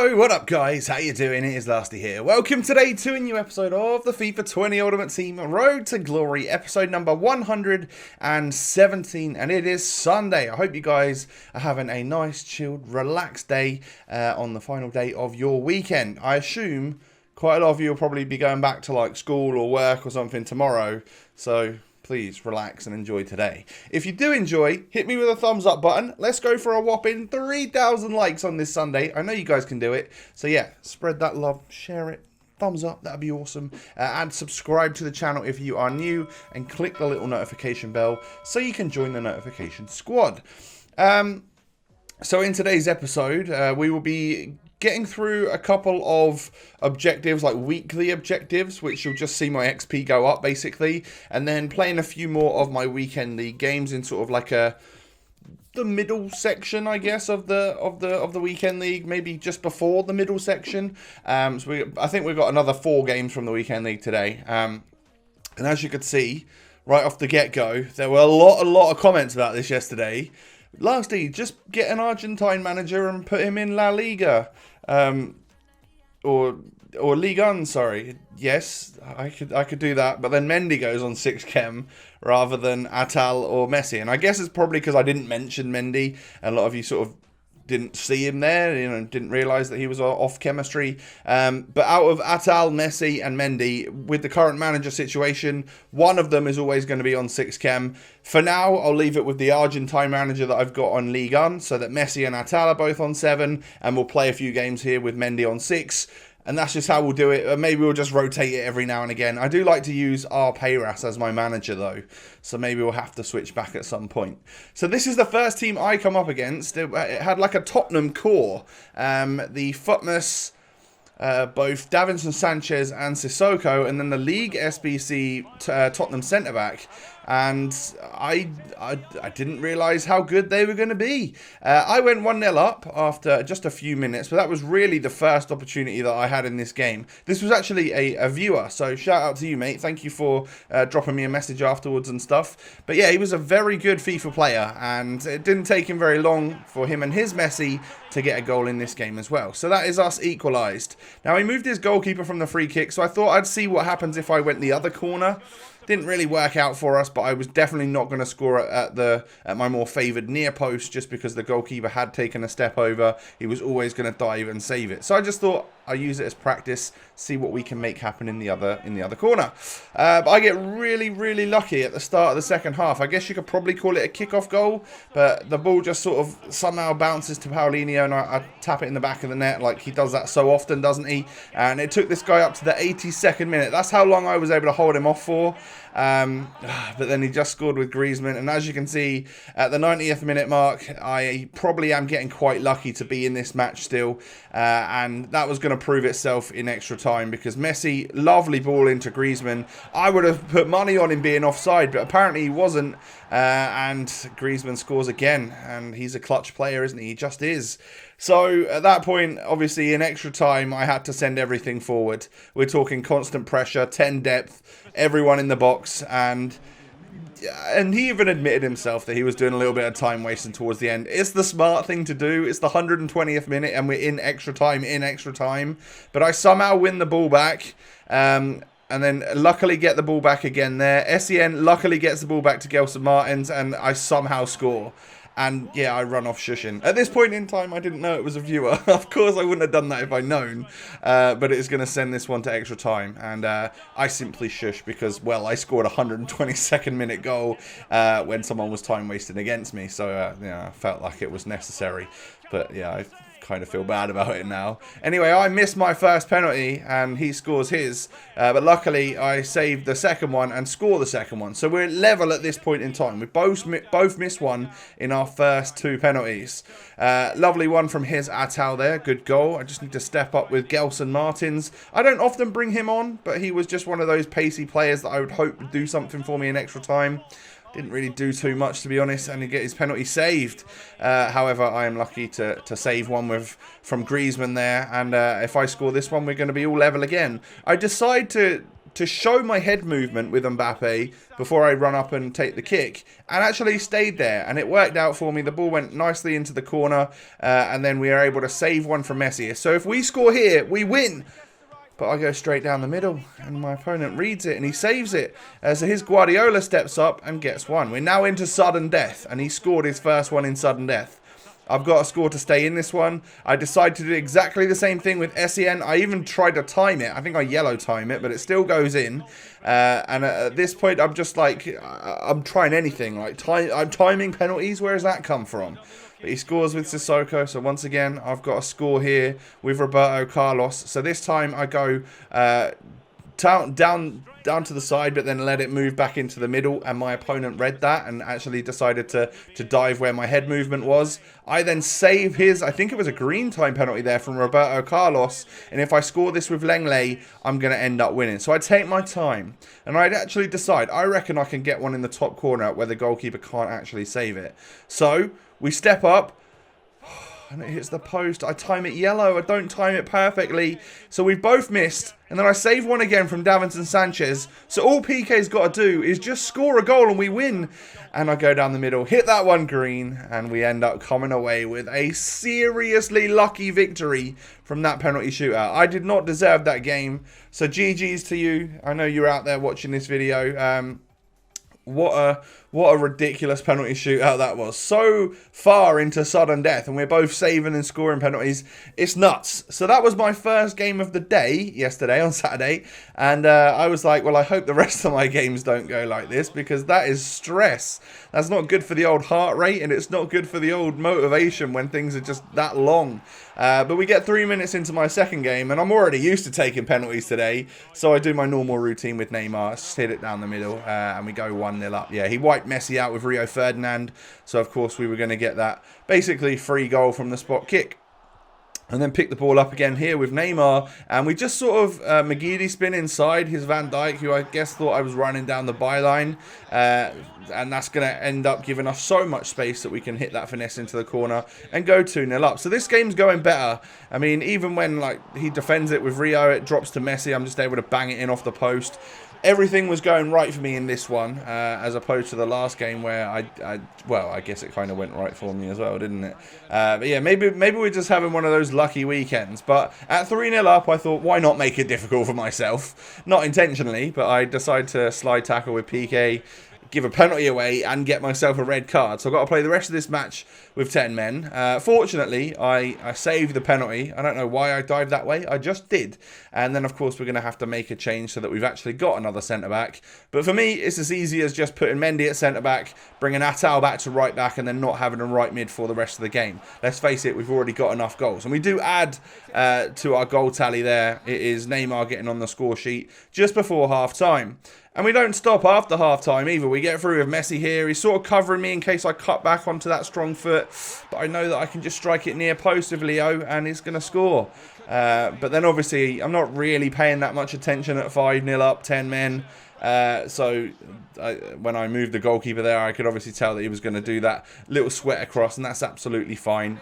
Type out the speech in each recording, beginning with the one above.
Yo, what up guys? How you doing? It is Lasty here. Welcome today to a new episode of the FIFA 20 Ultimate Team Road to Glory, episode number 117, and it is Sunday. I hope you guys are having a nice, chilled, relaxed day on the final day of your weekend. I assume quite a lot of you will probably be going back to like school or work or something tomorrow, so please relax and enjoy today. If you do enjoy, hit me with a thumbs up button. Let's go for a whopping 3,000 likes on this Sunday. I know you guys can do it. So yeah, spread that love, share it, thumbs up, that'd be awesome. And subscribe to the channel if you are new, and click the little notification bell so you can join the notification squad. So in today's episode, we will be getting through a couple of objectives, like weekly objectives, which you'll just see my XP go up basically, and then playing a few more of my weekend league games in sort of like the middle section, I guess, of the weekend league, maybe just before the middle section. I think we've got another 4 games from the weekend league today. And as you could see right off the get-go, there were a lot of comments about this yesterday. Lastly, just get an Argentine manager and put him in La Liga. Or Ligue 1, sorry. Yes, I could do that, but then Mendy goes on 6 chem rather than Atal or Messi. And I guess it's probably because I didn't mention Mendy, and a lot of you sort of didn't see him there, you know, didn't realise that he was off chemistry. But out of Atal, Messi and Mendy, with the current manager situation, one of them is always going to be on 6 chem. For now, I'll leave it with the Argentine manager that I've got on Ligue 1, so that Messi and Atal are both on 7, and we'll play a few games here with Mendy on 6. And that's just how we'll do it. Maybe we'll just rotate it every now and again. I do like to use Payras as my manager, though. So maybe we'll have to switch back at some point. So this is the first team I come up against. It had like a Tottenham core. The Futmas, both Davinson Sanchez and Sissoko. And then the League SBC Tottenham centre-back. And I didn't realise how good they were going to be. I went 1-0 up after just a few minutes, but that was really the first opportunity that I had in this game. This was actually a viewer, so shout out to you, mate. Thank you for dropping me a message afterwards and stuff. But yeah, he was a very good FIFA player, and it didn't take him very long for him and his Messi to get a goal in this game as well. So that is us equalised. Now, he moved his goalkeeper from the free kick, so I thought I'd see what happens if I went the other corner. Didn't really work out for us, but I was definitely not going to score at my more favoured near post, just because the goalkeeper had taken a step over. He was always going to dive and save it. So I just thought I'll use it as practice, see what we can make happen in the other corner. But I get really lucky at the start of the second half. I guess you could probably call it a kickoff goal, but the ball just sort of somehow bounces to Paulinho, and I tap it in the back of the net, like he does that so often, doesn't he? And it took this guy up to the 82nd minute. That's how long I was able to hold him off for. But then he just scored with Griezmann, and as you can see at the 90th minute mark, I probably am getting quite lucky to be in this match still, and that was going to prove itself in extra time, because Messi, lovely ball into Griezmann. I would have put money on him being offside, but apparently he wasn't, and Griezmann scores again, and he's a clutch player, isn't he? He just is. So at that point, obviously in extra time, I had to send everything forward. We're talking constant pressure, 10 depth, everyone in the box, and he even admitted himself that he was doing a little bit of time wasting towards the end. It's the smart thing to do. It's the 120th minute and we're in extra time. But I somehow win the ball back, and then luckily get the ball back again there. Essien luckily gets the ball back to Gelson Martins, and I somehow score. And yeah, I run off shushing. At this point in time, I didn't know it was a viewer. Of course, I wouldn't have done that if I'd known. But it's going to send this one to extra time. And I simply shush because, well, I scored a 122nd minute goal when someone was time wasting against me. So, yeah, I felt like it was necessary. But yeah, I kind of feel bad about it now. Anyway, I missed my first penalty and he scores his, but luckily I saved the second one and score the second one. So we're level at this point in time. We both missed one in our first 2 penalties. Lovely one from his Atal there, good goal. I just need to step up with Gelson Martins. I don't often bring him on, but he was just one of those pacey players that I would hope would do something for me in extra time. Didn't really do too much, to be honest, and he get his penalty saved. However, I am lucky to save one from Griezmann there, and if I score this one, we're going to be all level again. I decide to to show my head movement with Mbappe before I run up and take the kick, and actually stayed there, and it worked out for me. The ball went nicely into the corner, and then we are able to save one from Messi. So if we score here, we win. But I go straight down the middle, and my opponent reads it, and he saves it. So his Guardiola steps up and gets one. We're now into sudden death, and he scored his first one in sudden death. I've got a score to stay in this one. I decided to do exactly the same thing with Essien. I even tried to time it. I think I yellow time it, but it still goes in. And at this point, I'm just like, I'm trying anything. Like I'm timing penalties. Where does that come from? But he scores with Sissoko. So once again, I've got a score here with Roberto Carlos. So this time I go down to the side, but then let it move back into the middle, and my opponent read that and actually decided to dive where my head movement was. I then save his, I think it was a green time penalty there from Roberto Carlos, and if I score this with Lenglet, I'm going to end up winning. So I take my time, and I'd actually decide, I reckon I can get one in the top corner where the goalkeeper can't actually save it. So we step up, and it hits the post. I time it yellow. I don't time it perfectly. So we've both missed. And then I save one again from Davinson Sanchez. So all PK's got to do is just score a goal and we win. And I go down the middle, hit that one green, and we end up coming away with a seriously lucky victory from that penalty shootout. I did not deserve that game. So GG's to you. I know you're out there watching this video. What a ridiculous penalty shootout that was. So far into sudden death, and we're both saving and scoring penalties. It's nuts. So that was my first game of the day yesterday on Saturday, and I was like, well, I hope the rest of my games don't go like this, because that is stress. That's not good for the old heart rate, and it's not good for the old motivation when things are just that long. But we get 3 minutes into my second game, and I'm already used to taking penalties today, so I do my normal routine with Neymar, just hit it down the middle, and we go 1-0 up. Yeah, he wiped Messi out with Rio Ferdinand, so of course we were going to get that basically free goal from the spot kick. And then pick the ball up again here with Neymar. And we just sort of McGeady spin inside his Van Dijk, who I guess thought I was running down the byline. And that's going to end up giving us so much space that we can hit that finesse into the corner and go 2-0 up. So this game's going better. I mean, even when like he defends it with Rio, it drops to Messi. I'm just able to bang it in off the post. Everything was going right for me in this one, as opposed to the last game where well, I guess it kind of went right for me as well, didn't it? But yeah, maybe we're just having one of those lucky weekends. But at 3-0 up, I thought, why not make it difficult for myself? Not intentionally, but I decided to slide tackle with PK, give a penalty away, and get myself a red card. So I've got to play the rest of this match with 10 men. Fortunately, I saved the penalty. I don't know why I dived that way. I just did. And then, of course, we're going to have to make a change so that we've actually got another centre-back. But for me, it's as easy as just putting Mendy at centre-back, bringing Atal back to right-back, and then not having a right mid for the rest of the game. Let's face it, we've already got enough goals. And we do add to our goal tally there. It is Neymar getting on the score sheet just before half-time. And we don't stop after half-time either. We get through with Messi here. He's sort of covering me in case I cut back onto that strong foot. But I know that I can just strike it near post with Leo and he's going to score. But then obviously I'm not really paying that much attention at 5-0 up, 10 men. So when I moved the goalkeeper there, I could obviously tell that he was going to do that little sweat across, and that's absolutely fine.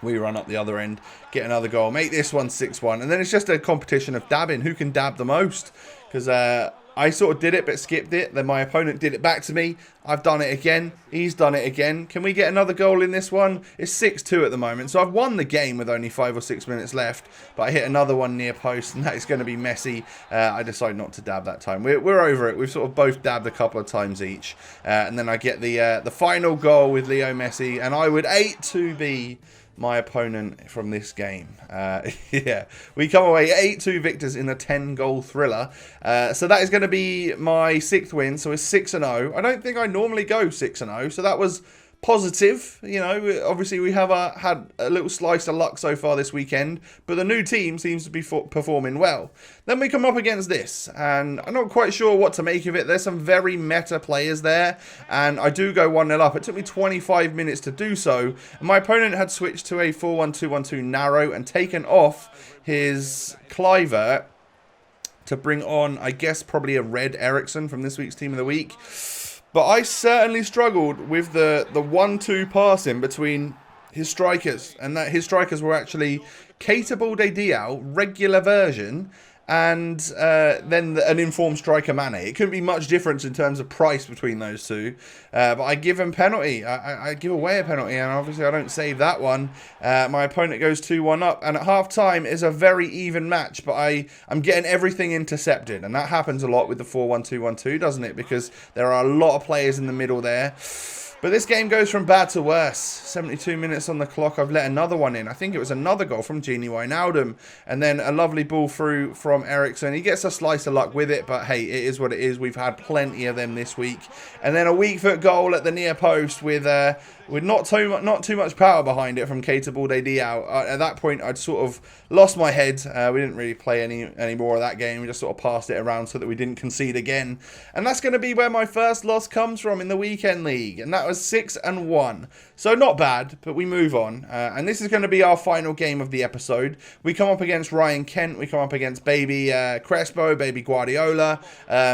We run up the other end, get another goal, make this one 6-1. And then it's just a competition of dabbing. Who can dab the most? Because I sort of did it but skipped it. Then my opponent did it back to me. I've done it again. He's done it again. Can we get another goal in this one? It's 6-2 at the moment. So I've won the game with only 5 or 6 minutes left. But I hit another one near post, and that is going to be Messi. I decided not to dab that time. We're over it. We've sort of both dabbed a couple of times each. And then I get the final goal with Leo Messi. And I would 8-2 be my opponent from this game. Yeah, we come away 8-2 victors in a 10-goal thriller. So that is going to be my 6th win. So it's 6-0. I don't think I normally go 6-0. So that was positive. You know, obviously we have had a little slice of luck so far this weekend, but the new team seems to be performing well. Then we come up against this, and I'm not quite sure what to make of it. There's some very meta players there, and I do go 1-0 up. It took me 25 minutes to do so, and my opponent had switched to a 4-1-2-1-2 narrow and taken off his Clivert to bring on, I guess, probably a red Ericsson from this week's Team of the Week. But I certainly struggled with the 1-2 passing between his strikers. And that his strikers were actually Keita Balde Diao, regular version, and then an informed striker Mane. It couldn't be much difference in terms of price between those two, but I give him penalty. I give away a penalty, and obviously I don't save that one. My opponent goes 2-1 up, and at half time is a very even match, but I'm getting everything intercepted, and that happens a lot with the 4-1-2-1-2, doesn't it? Because there are a lot of players in the middle there. But this game goes from bad to worse. 72 minutes on the clock. I've let another one in. I think it was another goal from Gini Wijnaldum. And then a lovely ball through from Eriksson. He gets a slice of luck with it, but hey, it is what it is. We've had plenty of them this week. And then a weak foot goal at the near post with not too much power behind it from Keita Balde-Diao. At that point, I'd sort of lost my head. We didn't really play any more of that game. We just sort of passed it around so that we didn't concede again. And that's going to be where my first loss comes from in the weekend league. And that was 6-1. So not bad, but we move on. And this is going to be our final game of the episode. We come up against Ryan Kent. We come up against baby Crespo, baby Guardiola.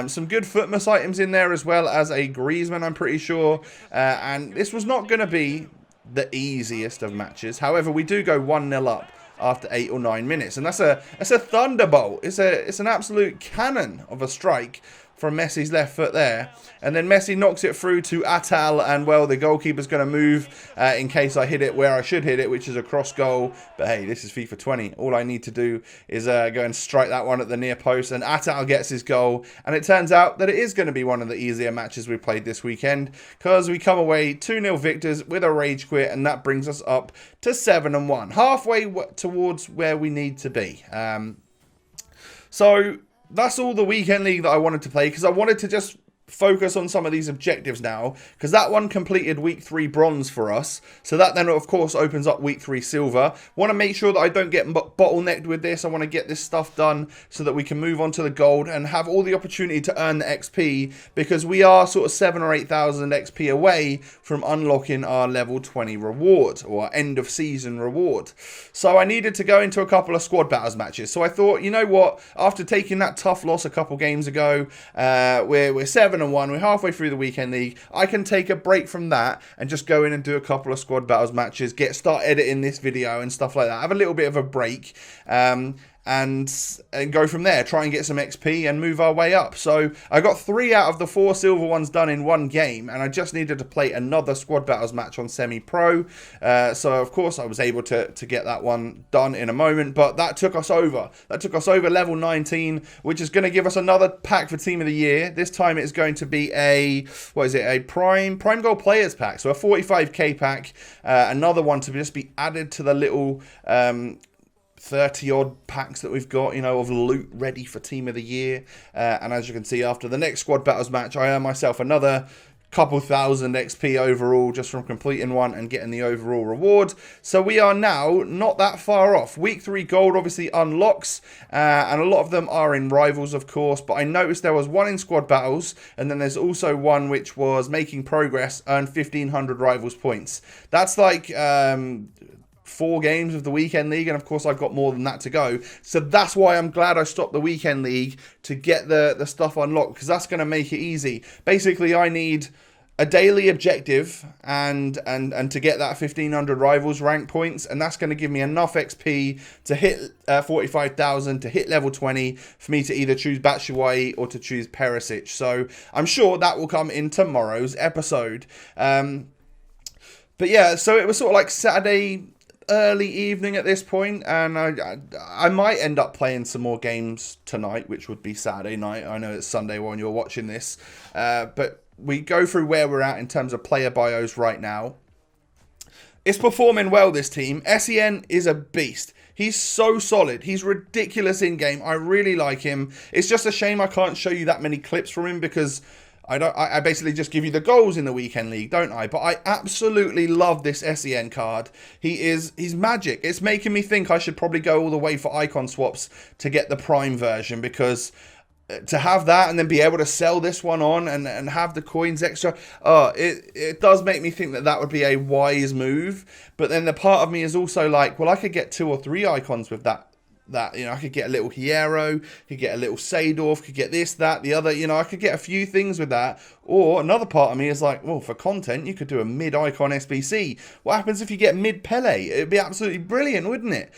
Some good Footmas items in there as well as a Griezmann, I'm pretty sure. And this was not going to be the easiest of matches. However, we do go 1-0 up after 8 or 9 minutes. And that's a thunderbolt. It's an absolute cannon of a strike from Messi's left foot there. And then Messi knocks it through to Atal, and well, the goalkeeper's going to move in case I hit it where I should hit it, which is a cross goal. But hey, this is FIFA 20. All I need to do is go and strike that one at the near post, and Atal gets his goal. And it turns out that it is going to be one of the easier matches we played this weekend, because we come away 2-0 victors with a rage quit, and that brings us up to 7-1, halfway towards where we need to be. So that's all the weekend league that I wanted to play, because I wanted to just focus on some of these objectives now, because that one completed week 3 bronze for us, so that then of course opens up week 3 silver. Want to make sure that I don't get bottlenecked with this. I want to get this stuff done so that we can move on to the gold and have all the opportunity to earn the XP, because we are sort of 7,000 or 8,000 XP away from unlocking our level 20 reward, or our end of season reward. So I needed to go into a couple of squad battles matches. So I thought, you know what, after taking that tough loss a couple games ago, we're 7-1, we're halfway through the weekend league, I can take a break from that and just go in and do a couple of squad battles matches, start editing this video and stuff like that, have a little bit of a break, and go from there, try and get some XP and move our way up. So I got 3 out of the 4 silver ones done in one game, and I just needed to play another squad battles match on semi-pro. So of course I was able to get that one done in a moment, but that took us over. That took us over level 19, which is going to give us another pack for Team of the Year. This time it's going to be a Prime Goal Players pack, so a 45k pack, another one to just be added to the little 30 odd packs that we've got, of loot ready for Team of the Year. And as you can see, after the next squad battles match, I earn myself another couple thousand XP overall just from completing one and getting the overall reward. So we are now not that far off. Week 3 gold obviously unlocks, and a lot of them are in rivals, of course, but I noticed there was one in squad battles, and then there's also one which was making progress, earn 1,500 rivals points. That's like 4 games of the weekend league, and of course I've got more than that to go. So that's why I'm glad I stopped the weekend league to get the stuff unlocked, because that's going to make it easy. Basically, I need a daily objective and to get that 1,500 rivals rank points, and that's going to give me enough XP to hit 45,000, to hit level 20, for me to either choose Batshuayi or to choose Perisic. So I'm sure that will come in tomorrow's episode. But yeah, so it was sort of like Saturday early evening at this point, and I might end up playing some more games tonight, which would be Saturday night. I know it's Sunday when you're watching this, but we go through where we're at in terms of player bios right now. It's performing well, this team. Essien is a beast. He's so solid. He's ridiculous in game. I really like him. It's just a shame I can't show you that many clips from him, because I basically just give you the goals in the weekend league, don't I? But I absolutely love this Essien card. He's magic. It's making me think I should probably go all the way for icon swaps to get the prime version, because to have that and then be able to sell this one on and have the coins extra, it does make me think that would be a wise move. But then the part of me is also like, well, I could get 2 or 3 icons with that. I could get a little Hierro, could get a little Seedorf, could get this, that, the other. I could get a few things with that. Or another part of me is like, well, for content, you could do a mid-icon SBC. What happens if you get mid-Pele? It'd be absolutely brilliant, wouldn't it?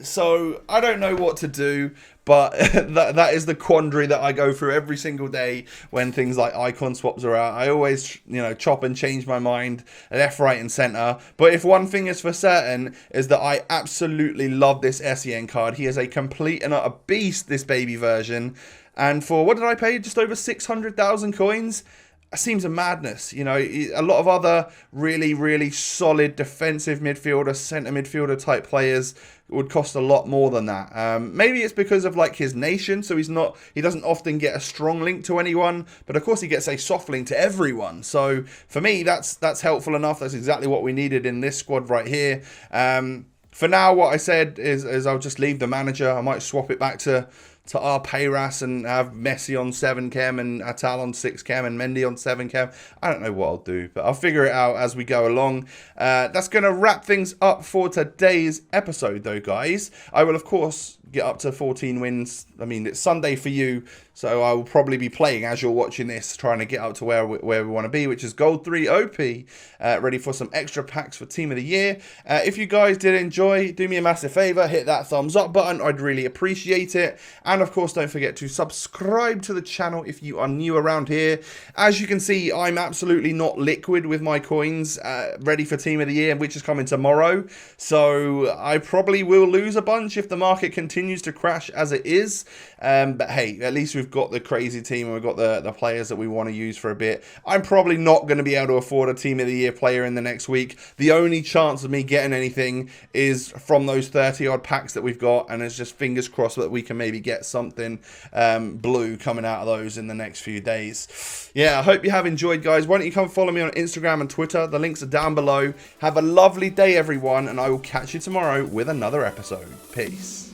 So I don't know what to do. but that is the quandary that I go through every single day when things like icon swaps are out. I always, chop and change my mind left, right, and center. But if one thing is for certain, is that I absolutely love this Essien card. He is a complete and utter beast, this baby version. And for, what did I pay? Just over 600,000 coins? That seems a madness. A lot of other really, really solid defensive midfielder, centre midfielder type players would cost a lot more than that. Maybe it's because of like his nation, so he doesn't often get a strong link to anyone, but of course he gets a soft link to everyone. So for me, that's helpful enough. That's exactly what we needed in this squad right here. For now, what I said is I'll just leave the manager. I might swap it back to our Payras and have Messi on 7 chem and Atal on 6 chem and Mendy on 7 chem. I don't know what I'll do, but I'll figure it out as we go along. That's going to wrap things up for today's episode, though, guys. I will, of course, get up to 14 wins. I mean, it's Sunday for you, so I will probably be playing as you're watching this, trying to get up to where we want to be, which is Gold 3 OP, ready for some extra packs for Team of the Year. If you guys did enjoy, do me a massive favour, hit that thumbs up button. I'd really appreciate it. And of course, don't forget to subscribe to the channel if you are new around here. As you can see, I'm absolutely not liquid with my coins, ready for Team of the Year, which is coming tomorrow. So I probably will lose a bunch if the market continues to crash as it is. But hey, at least we've got the crazy team and we've got the players that we want to use for a bit. I'm probably not going to be able to afford a Team of the Year player in the next week. The only chance of me getting anything is from those 30 odd packs that we've got, and it's just fingers crossed that we can maybe get something blue coming out of those in the next few days. Yeah, I hope you have enjoyed, guys. Why don't you come follow me on Instagram and Twitter? The links are down below. Have a lovely day, everyone, and I will catch you tomorrow with another episode. Peace.